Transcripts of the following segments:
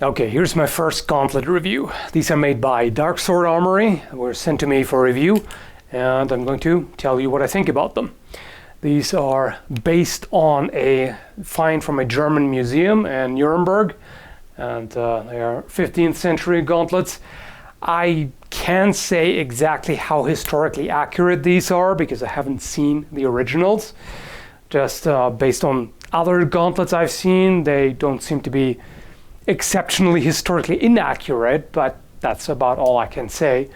Okay, here's my first gauntlet review. These are made by Darksword Armory, were sent to me for review, and I'm going to tell you what I think about them. These are based on a find from a German museum in Nuremberg, and they are 15th century gauntlets. I can't say exactly how historically accurate these are because I haven't seen the originals. Just based on other gauntlets I've seen, they don't seem to be exceptionally historically inaccurate, but that's about all I can say.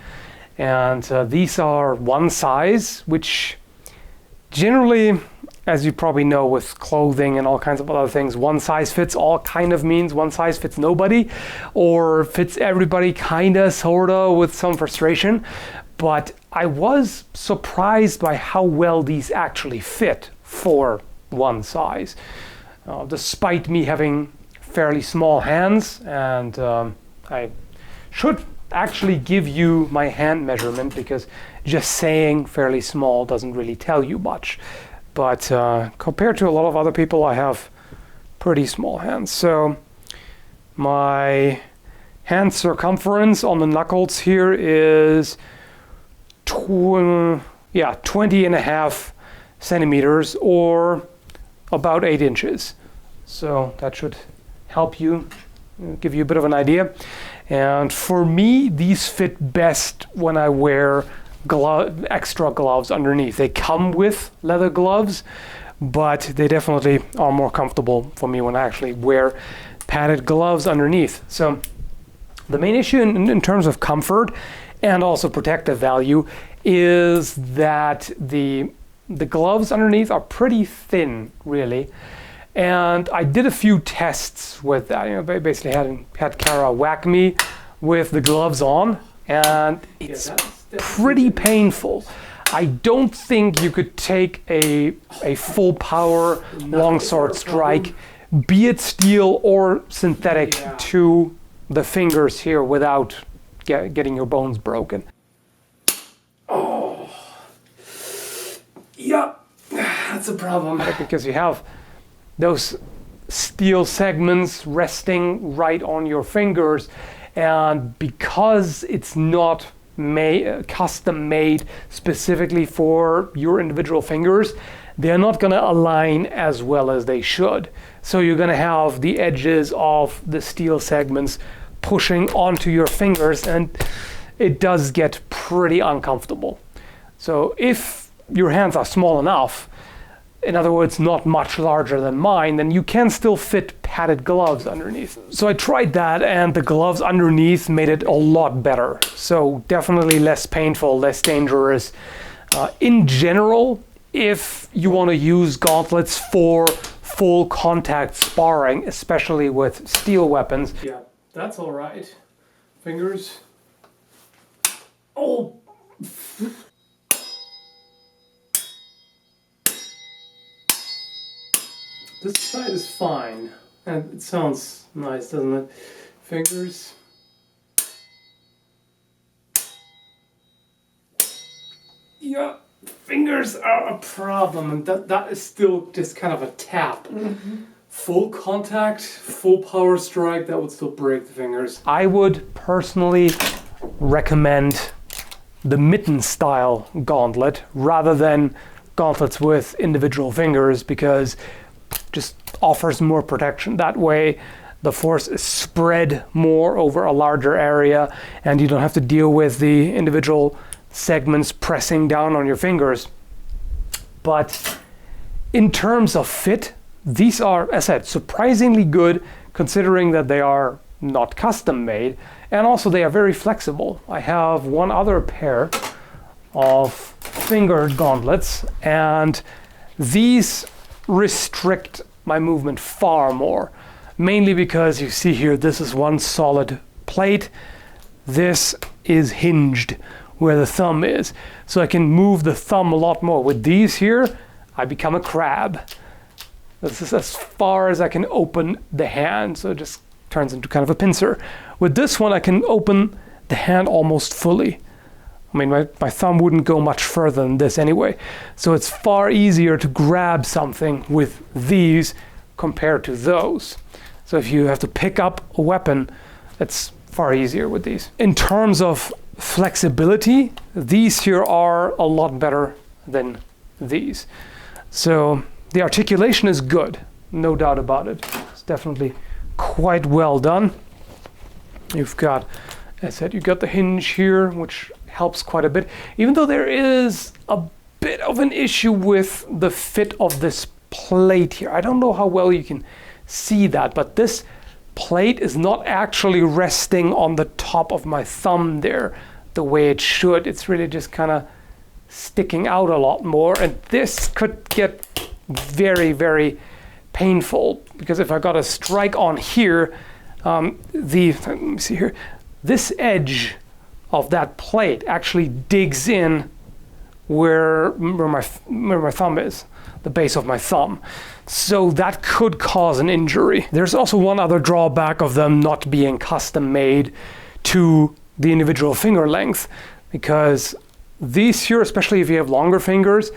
And these are one size, which generally, as you probably know with clothing and all kinds of other things, one size fits all kind of means one size fits nobody, or fits everybody kinda, sorta, with some frustration. But I was surprised by how well these actually fit for one size, despite me having fairly small hands. And I should actually give you my hand measurement because just saying fairly small doesn't really tell you much. But compared to a lot of other people, I have pretty small hands. So my hand circumference on the knuckles here is 20 and a half centimeters, or about 8 inches. So that should help you, give you a bit of an idea. And for me, these fit best when I wear extra gloves underneath. They come with leather gloves, but they definitely are more comfortable for me when I actually wear padded gloves underneath. So the main issue in terms of comfort and also protective value is that the gloves underneath are pretty thin, really. And I did a few tests with that. Basically had Kara whack me with the gloves on, and it's pretty painful. I don't think you could take a full power longsword strike, be it steel or synthetic, to the fingers here without getting your bones broken. Oh, yeah, that's a problem. Because you have those steel segments resting right on your fingers, and because it's not custom made specifically for your individual fingers, they're not going to align as well as they should. So you're going to have the edges of the steel segments pushing onto your fingers, and it does get pretty uncomfortable. So if your hands are small enough, in other words, not much larger than mine, then you can still fit padded gloves underneath. So I tried that, and the gloves underneath made it a lot better. So definitely less painful, less dangerous. In general, if you want to use gauntlets for full contact sparring, especially with steel weapons, yeah, that's all right. Fingers. Oh. This side is fine, and it sounds nice, doesn't it? Fingers. Yeah, fingers are a problem, and that is still just kind of a tap. Mm-hmm. Full contact, full power strike, that would still break the fingers. I would personally recommend the mitten style gauntlet rather than gauntlets with individual fingers, because just offers more protection. That way the force is spread more over a larger area, and you don't have to deal with the individual segments pressing down on your fingers. But in terms of fit, these are, as I said, surprisingly good, considering that they are not custom made, and also they are very flexible. I have one other pair of fingered gauntlets, and these restrict my movement far more, mainly because you see here, this is one solid plate. This is hinged where the thumb is, so I can move the thumb a lot more. With these here, I become a crab. This is as far as I can open the hand, so it just turns into kind of a pincer. With this one, I can open the hand almost fully. I mean, my thumb wouldn't go much further than this anyway. So it's far easier to grab something with these compared to those. So if you have to pick up a weapon, it's far easier with these. In terms of flexibility, these here are a lot better than these. So the articulation is good, no doubt about it. It's definitely quite well done. You've got, as I said, you've got the hinge here, which helps quite a bit, even though there is a bit of an issue with the fit of this plate here. I don't know how well you can see that, but this plate is not actually resting on the top of my thumb there the way it should. It's really just kind of sticking out a lot more, and this could get very, very painful, because if I got a strike on here, let me see here, this edge of that plate actually digs in where my thumb is, the base of my thumb. So that could cause an injury. There's also one other drawback of them not being custom made to the individual finger length, because these here, especially if you have longer fingers,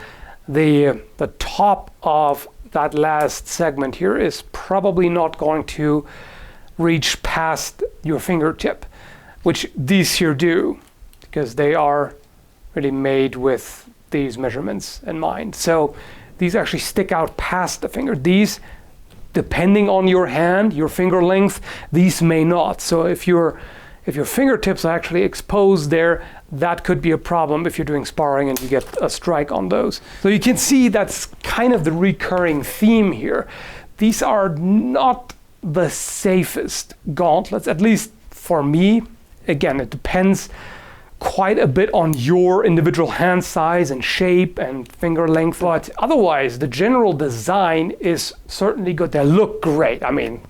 the top of that last segment here is probably not going to reach past your fingertip, which these here do, because they are really made with these measurements in mind. So these actually stick out past the finger. These, depending on your hand, your finger length, these may not. So if your fingertips are actually exposed there, that could be a problem if you're doing sparring and you get a strike on those. So you can see that's kind of the recurring theme here. These are not the safest gauntlets, at least for me. Again, it depends quite a bit on your individual hand size and shape and finger length, but otherwise the general design is certainly good. They look great. I mean,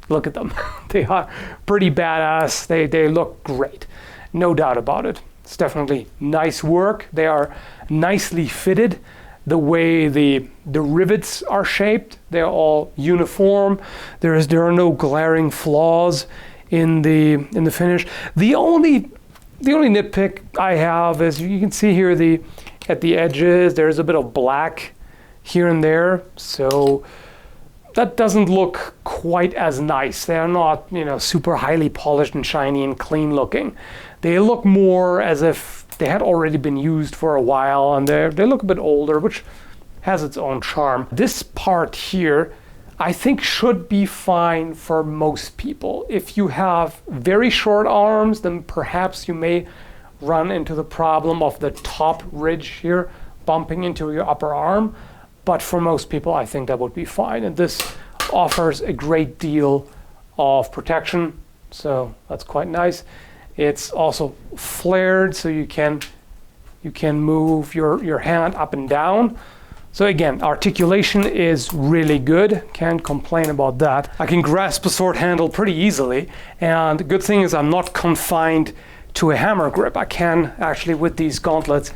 look at them. They are pretty badass. They look great, no doubt about it. It's definitely nice work. They are nicely fitted. The way the rivets are shaped, they're all uniform. There are no glaring flaws in the finish. The only nitpick I have is, you can see here at the edges there's a bit of black here and there, so that doesn't look quite as nice. They are not, super highly polished and shiny and clean looking. They look more as if they had already been used for a while, and they look a bit older, which has its own charm. This part here, I think, should be fine for most people. If you have very short arms, then perhaps you may run into the problem of the top ridge here bumping into your upper arm. But for most people, I think that would be fine. And this offers a great deal of protection, so that's quite nice. It's also flared, so you can move your hand up and down. So again, articulation is really good. Can't complain about that. I can grasp a sword handle pretty easily, and the good thing is I'm not confined to a hammer grip. I can actually, with these gauntlets,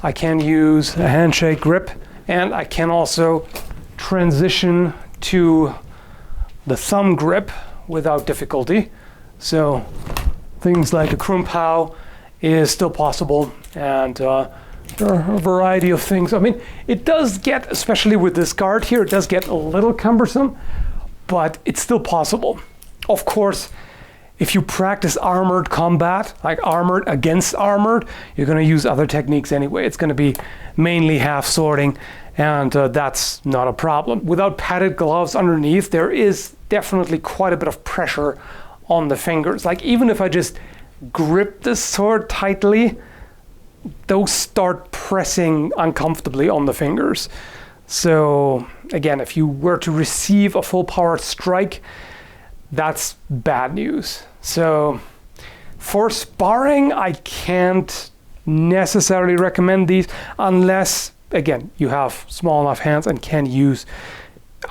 I can use a handshake grip, and I can also transition to the thumb grip without difficulty. So things like a krum pao is still possible, and there are a variety of things. I mean, it does get, especially with this guard here, it does get a little cumbersome, but it's still possible. Of course, if you practice armored combat, like armored against armored, you're going to use other techniques anyway. It's going to be mainly half swording, and that's not a problem. Without padded gloves underneath, there is definitely quite a bit of pressure on the fingers. Like, even if I just grip this sword tightly, those start pressing uncomfortably on the fingers. So again, if you were to receive a full powered strike, that's bad news. So for sparring, I can't necessarily recommend these unless, again, you have small enough hands and can use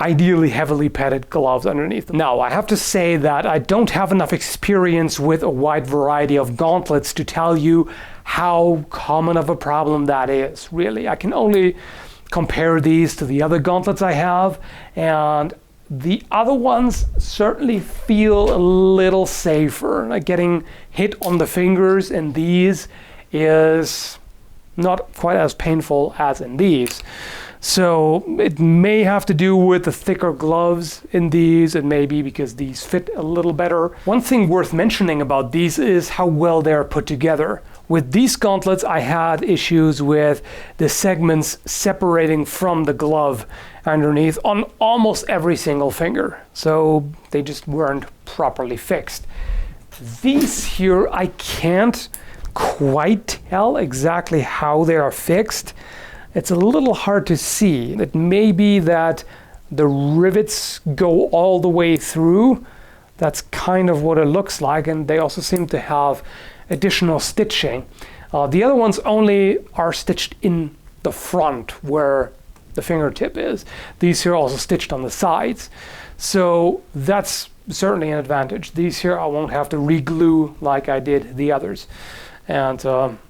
ideally heavily padded gloves underneath them. Now, I have to say that I don't have enough experience with a wide variety of gauntlets to tell you how common of a problem that is, really. I can only compare these to the other gauntlets I have, and the other ones certainly feel a little safer. Like, getting hit on the fingers in these is not quite as painful as in these. So it may have to do with the thicker gloves in these, and maybe because these fit a little better. One thing worth mentioning about these is how well they're put together. With these gauntlets, I had issues with the segments separating from the glove underneath on almost every single finger. So they just weren't properly fixed. These here, I can't quite tell exactly how they are fixed. It's a little hard to see. It may be that the rivets go all the way through. That's kind of what it looks like, and they also seem to have additional stitching. The other ones only are stitched in the front where the fingertip is. These here are also stitched on the sides. So that's certainly an advantage. These here I won't have to re-glue like I did the others. And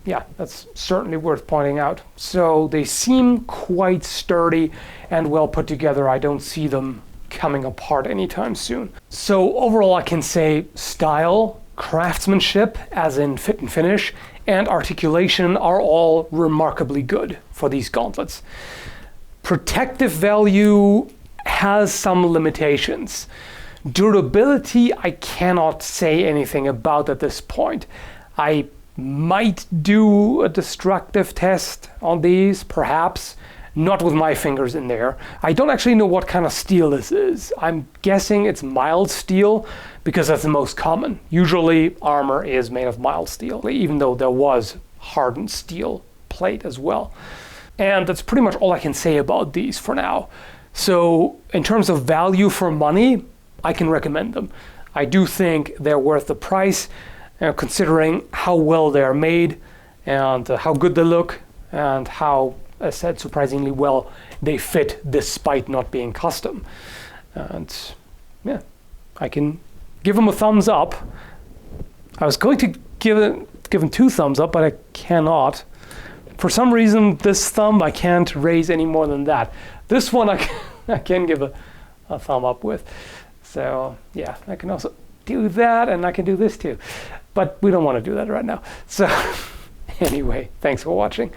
yeah, that's certainly worth pointing out. So they seem quite sturdy and well put together. I don't see them coming apart anytime soon. So overall I can say style, craftsmanship, as in fit and finish, and articulation are all remarkably good for these gauntlets. Protective value has some limitations. Durability, I cannot say anything about at this point. I might do a destructive test on these, perhaps. Not with my fingers in there. I don't actually know what kind of steel this is. I'm guessing it's mild steel because that's the most common. Usually armor is made of mild steel, even though there was hardened steel plate as well. And that's pretty much all I can say about these for now. So in terms of value for money, I can recommend them. I do think they're worth the price, considering how well they're made and how good they look and how, as I said, surprisingly well they fit despite not being custom. And yeah, I can give them a thumbs up. I was going to give them 2 thumbs up, but I cannot. For some reason, this thumb I can't raise any more than that. This one I can give a thumb up with. So yeah, I can also do that, and I can do this too. But we don't want to do that right now. So anyway, thanks for watching.